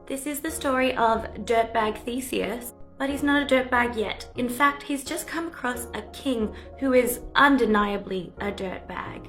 This is the story of Dirtbag Theseus, but he's not a dirtbag yet. In fact, he's just come across a king who is undeniably a dirtbag.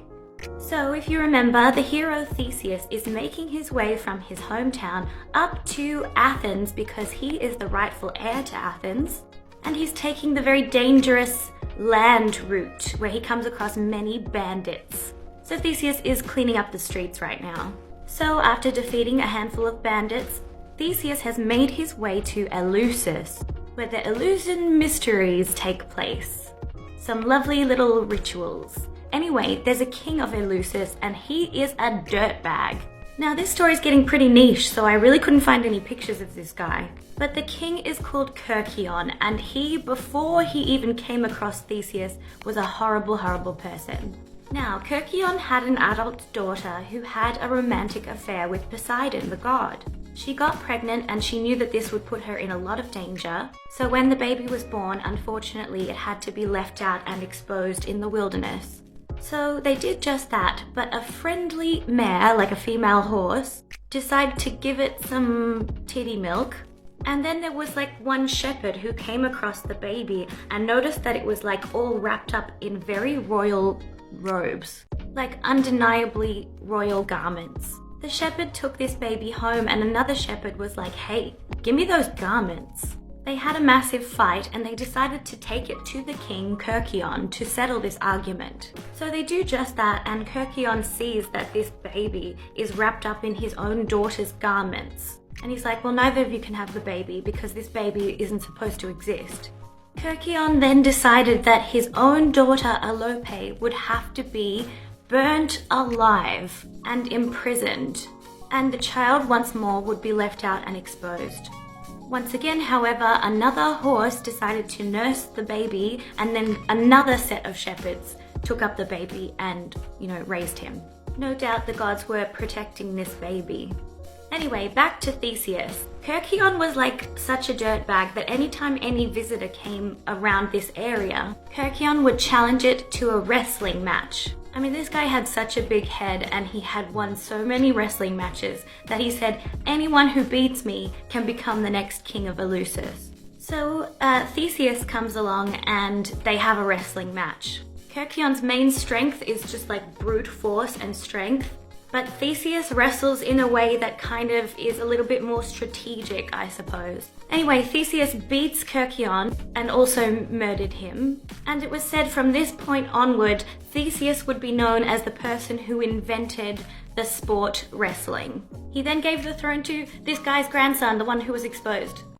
So if you remember, the hero Theseus is making his way from his hometown up to Athens because he is the rightful heir to Athens, and he's taking the very dangerous land route where he comes across many bandits. So Theseus is cleaning up the streets right now. So after defeating a handful of bandits, Theseus has made his way to Eleusis, where the Eleusinian mysteries take place. Some lovely little rituals. Anyway, there's a king of Eleusis and he is a dirtbag. Now this story is getting pretty niche, so I really couldn't find any pictures of this guy. But the king is called Cercyon, and he, before he even came across Theseus, was a horrible, horrible person. Now, Cercyon had an adult daughter who had a romantic affair with Poseidon, the god. She got pregnant and she knew that this would put her in a lot of danger. So when the baby was born, unfortunately, it had to be left out and exposed in the wilderness. So they did just that, but a friendly mare, like a female horse, decided to give it some titty milk. And then there was like one shepherd who came across the baby and noticed that it was like all wrapped up in very royal robes, like undeniably royal garments. The shepherd took this baby home and another shepherd was like, hey, give me those garments. They had a massive fight and they decided to take it to the king, Cercyon, to settle this argument. So they do just that, and Cercyon sees that this baby is wrapped up in his own daughter's garments. And he's like, well, neither of you can have the baby because this baby isn't supposed to exist. Cercyon then decided that his own daughter, Alope, would have to be burnt alive and imprisoned, and the child once more would be left out and exposed. Once again, however, another horse decided to nurse the baby, and then another set of shepherds took up the baby and, raised him. No doubt the gods were protecting this baby. Anyway, back to Theseus. Cercyon was like such a dirtbag that anytime any visitor came around this area, Cercyon would challenge it to a wrestling match. I mean, this guy had such a big head and he had won so many wrestling matches that he said, anyone who beats me can become the next king of Eleusis. So Theseus comes along and they have a wrestling match. Cercyon's main strength is just like brute force and strength, but Theseus wrestles in a way that kind of is a little bit more strategic, I suppose. Anyway, Theseus beats Cercyon and also murdered him. And it was said from this point onward, Theseus would be known as the person who invented the sport wrestling. He then gave the throne to this guy's grandson, the one who was exposed.